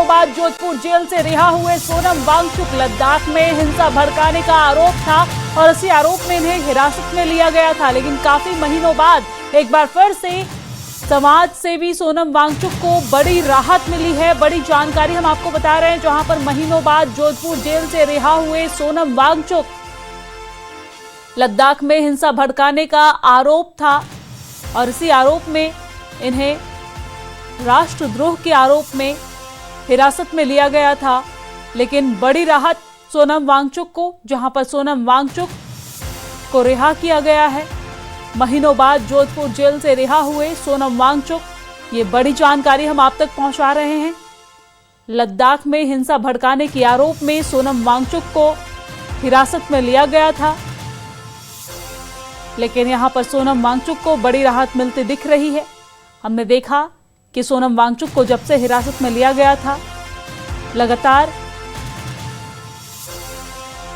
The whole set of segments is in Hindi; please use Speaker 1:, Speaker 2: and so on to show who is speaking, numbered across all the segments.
Speaker 1: महीनों बाद जोधपुर जेल से रिहा हुए सोनम वांगचुक। लद्दाख में हिंसा भड़काने का आरोप था और इसी आरोप में इन्हें हिरासत में लिया गया था, लेकिन काफी महीनों बाद एक बार फिर से समाज सेवी सोनम वांगचुक को बड़ी राहत मिली है। बड़ी जानकारी हम आपको बता रहे हैं, जहां पर महीनों बाद जोधपुर जेल से रिहा हुए सोनम वांगचुक। लद्दाख में हिंसा भड़काने का आरोप था और इसी आरोप में इन्हें राष्ट्रद्रोह के आरोप में हिरासत में लिया गया था, लेकिन बड़ी राहत सोनम वांगचुक को, जहां पर सोनम वांगचुक को रिहा किया गया है। महीनों बाद जोधपुर जेल से रिहा हुए सोनम वांगचुक, ये बड़ी जानकारी हम आप तक पहुंचा रहे हैं। लद्दाख में हिंसा भड़काने के आरोप में सोनम वांगचुक को हिरासत में लिया गया था, लेकिन यहां पर सोनम वांगचुक को बड़ी राहत मिलती दिख रही है। हमने देखा कि सोनम वांगचुक को जब से हिरासत में लिया गया था, लगातार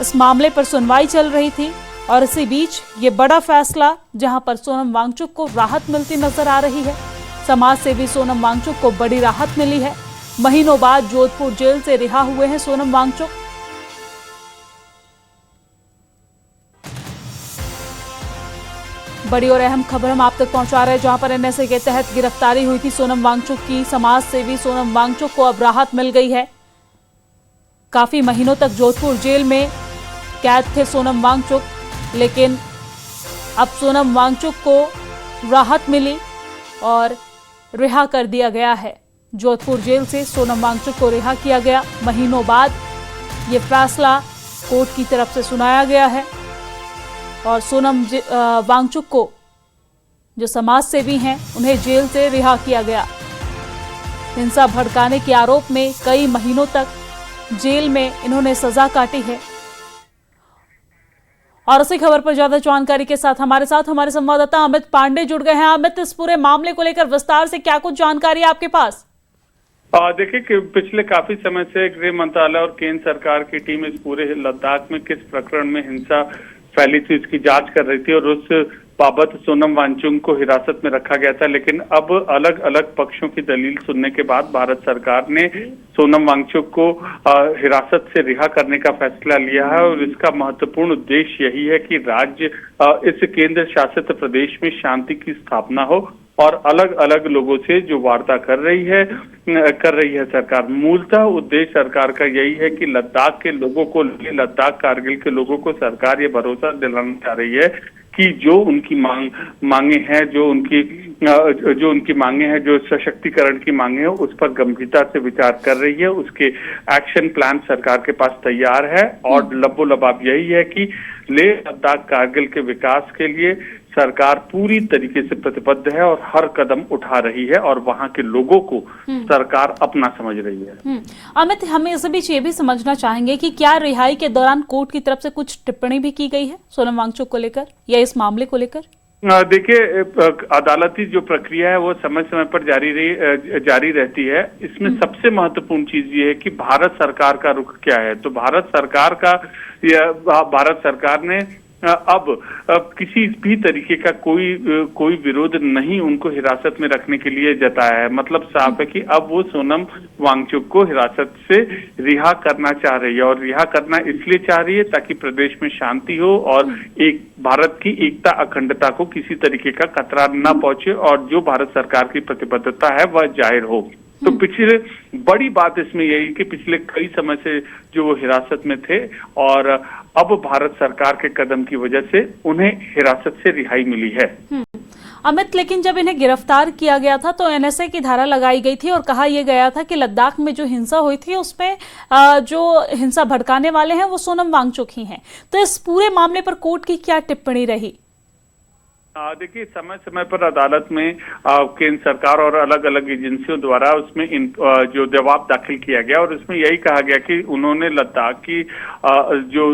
Speaker 1: इस मामले पर सुनवाई चल रही थी और इसी बीच ये बड़ा फैसला, जहां पर सोनम वांगचुक को राहत मिलती नजर आ रही है। समाज सेवी सोनम वांगचुक को बड़ी राहत मिली है। महीनों बाद जोधपुर जेल से रिहा हुए हैं सोनम वांगचुक। बड़ी और अहम खबर हम आप तक पहुंचा रहे हैं, जहां पर एनएसए के तहत गिरफ्तारी हुई थी सोनम वांगचुक की। समाज सेवी सोनम वांगचुक को अब राहत मिल गई है। काफी महीनों तक जोधपुर जेल में कैद थे सोनम वांगचुक, लेकिन अब सोनम वांगचुक को राहत मिली और रिहा कर दिया गया है। जोधपुर जेल से सोनम वांगचुक को रिहा किया गया। महीनों बाद ये फैसला कोर्ट की तरफ से सुनाया गया है और सोनम वांगचुक को, जो समाज सेवी हैं, उन्हें जेल से रिहा किया गया। हिंसा भड़काने के आरोप में कई महीनों तक जेल में इन्होंने सजा काटी है। और इसी खबर पर ज्यादा जानकारी के साथ हमारे संवाददाता अमित पांडे जुड़ गए हैं। अमित, इस पूरे मामले को लेकर विस्तार से क्या कुछ जानकारी है आपके पास?
Speaker 2: देखिए कि पिछले काफी समय से गृह मंत्रालय और केंद्र सरकार की टीम इस पूरे लद्दाख में किस प्रकरण में हिंसा फैली थी इसकी जांच कर रही थी और उस बाबत सोनम वांगचुक को हिरासत में रखा गया था। लेकिन अब अलग अलग पक्षों की दलील सुनने के बाद भारत सरकार ने सोनम वांगचुक को हिरासत से रिहा करने का फैसला लिया है और इसका महत्वपूर्ण उद्देश्य यही है कि राज्य इस केंद्र शासित प्रदेश में शांति की स्थापना हो और अलग अलग लोगों से जो वार्ता कर रही है सरकार। मूलतः उद्देश्य सरकार का यही है कि लद्दाख के लोगों को, लद्दाख कारगिल के लोगों को सरकार ये भरोसा दिलाना चाह रही है कि जो उनकी मांगे हैं, जो उनकी मांगे हैं, जो सशक्तिकरण की मांगे हैं, उस पर गंभीरता से विचार कर रही है। उसके एक्शन प्लान सरकार के पास तैयार है और लबोलबाब यही है कि लेह लद्दाख कारगिल के विकास के लिए सरकार पूरी तरीके से प्रतिबद्ध है और हर कदम उठा रही है और वहां के लोगों को सरकार अपना समझ रही है।
Speaker 1: अमित, हम इस बीच ये भी समझना चाहेंगे कि क्या रिहाई के दौरान कोर्ट की तरफ से कुछ टिप्पणी भी की गई है सोनम वांगचुक को लेकर या इस मामले को लेकर?
Speaker 2: देखिए, अदालती जो प्रक्रिया है वो समय समय पर जारी रहती है। इसमें सबसे महत्वपूर्ण चीज ये है कि भारत सरकार का रुख क्या है। तो भारत सरकार ने अब किसी भी तरीके का कोई विरोध नहीं उनको हिरासत में रखने के लिए जताया है। मतलब साफ है कि अब वो सोनम वांगचुक को हिरासत से रिहा करना चाह रही है और रिहा करना इसलिए चाह रही है ताकि प्रदेश में शांति हो और एक भारत की एकता अखंडता को किसी तरीके का खतरा न पहुंचे और जो भारत सरकार की प्रतिबद्धता है वह जाहिर हो। तो पिछले बड़ी बात इसमें यही कि पिछले कई समय से जो वो हिरासत में थे और अब भारत सरकार के कदम की वजह से उन्हें हिरासत से रिहाई मिली है।
Speaker 1: अमित, लेकिन जब इन्हें गिरफ्तार किया गया था तो एनएसए की धारा लगाई गई थी और कहा यह गया था कि लद्दाख में जो हिंसा हुई थी उसमें जो हिंसा भड़काने वाले हैं वो सोनम वांगचुक ही हैं। तो इस पूरे मामले पर कोर्ट की क्या टिप्पणी रही?
Speaker 2: देखिए, समय समय पर अदालत में केंद्र सरकार और अलग अलग एजेंसियों द्वारा उसमें जो जवाब दाखिल किया गया और उसमें यही कहा गया कि उन्होंने लद्दाख की जो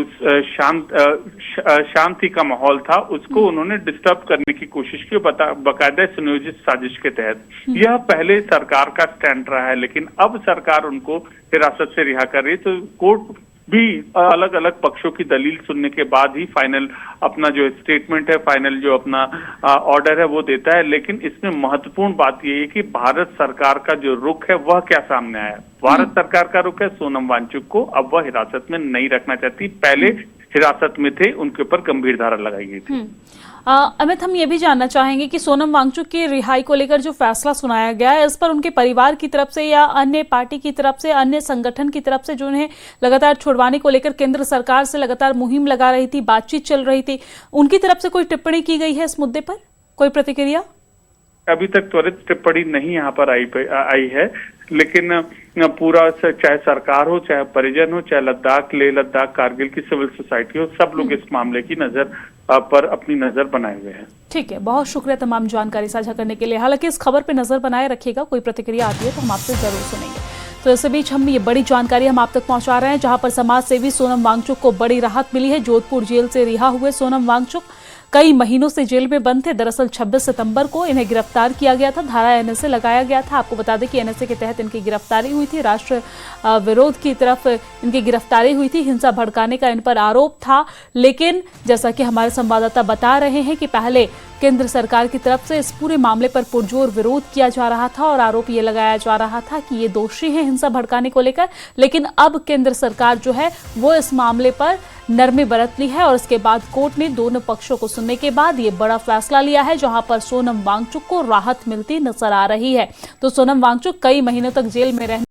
Speaker 2: शांति का माहौल था उसको उन्होंने डिस्टर्ब करने की कोशिश की, बाकायदा सुनियोजित साजिश के तहत। यह पहले सरकार का स्टैंड रहा है, लेकिन अब सरकार उनको हिरासत से रिहा कर रही है। तो कोर्ट भी अलग अलग पक्षों की दलील सुनने के बाद ही फाइनल अपना जो स्टेटमेंट है, फाइनल जो अपना ऑर्डर है वो देता है। लेकिन इसमें महत्वपूर्ण बात यह है कि भारत सरकार का जो रुख है वह क्या सामने आया। भारत सरकार का रुख है सोनम वांगचुक को अब वह हिरासत में नहीं रखना चाहती। पहले हिरासत में थे, उनके ऊपर गंभीर धारा लगाई गई थी।
Speaker 1: अमित, हम ये भी जानना चाहेंगे कि सोनम वांगचुक की रिहाई को लेकर जो फैसला सुनाया गया है, इस पर उनके परिवार की तरफ से या अन्य पार्टी की तरफ से, अन्य संगठन की तरफ से जो उन्हें लगातार छुड़वाने को लेकर केंद्र सरकार से लगातार मुहिम लगा रही थी, बातचीत चल रही थी, उनकी तरफ से कोई टिप्पणी की गई है इस मुद्दे पर? कोई प्रतिक्रिया?
Speaker 2: अभी तक त्वरित टिप्पणी नहीं यहाँ पर आई है, लेकिन पूरा चाहे सरकार हो, चाहे परिजन हो, चाहे लद्दाख, लेह लद्दाख, कारगिल की सिविल सोसाइटी हो, सब लोग इस मामले की नजर पर अपनी नजर बनाए हुए हैं।
Speaker 1: ठीक है, बहुत शुक्रिया तमाम जानकारी साझा करने के लिए। हालांकि इस खबर पर नजर बनाए रखिएगा, कोई प्रतिक्रिया आती है तो हम आपसे जरूर सुनेंगे। तो इस बीच हम ये बड़ी जानकारी हम आप तक पहुंचा रहे हैं, जहां पर समाज सेवी सोनम वांगचुक को बड़ी राहत मिली है। जोधपुर जेल से रिहा हुए सोनम वांगचुक कई महीनों से जेल में बंद थे। दरअसल 26 सितंबर को इन्हें गिरफ्तार किया गया था, धारा एनएसए लगाया गया था। आपको बता दें कि एनएसए के तहत इनकी गिरफ्तारी हुई थी, राष्ट्र विरोध की तरफ इनकी गिरफ्तारी हुई थी, हिंसा भड़काने का इन पर आरोप था। लेकिन जैसा कि हमारे संवाददाता बता रहे हैं कि पहले केंद्र सरकार की तरफ से इस पूरे मामले पर पुरजोर विरोध किया जा रहा था और आरोप ये लगाया जा रहा था कि ये दोषी हैं हिंसा भड़काने को लेकर। लेकिन अब केंद्र सरकार जो है वो इस मामले पर नरमी बरत ली है और इसके बाद कोर्ट ने दोनों पक्षों को सुनने के बाद ये बड़ा फैसला लिया है, जहां पर सोनम वांगचुक को राहत मिलती नजर आ रही है। तो सोनम वांगचुक कई महीनों तक जेल में रहने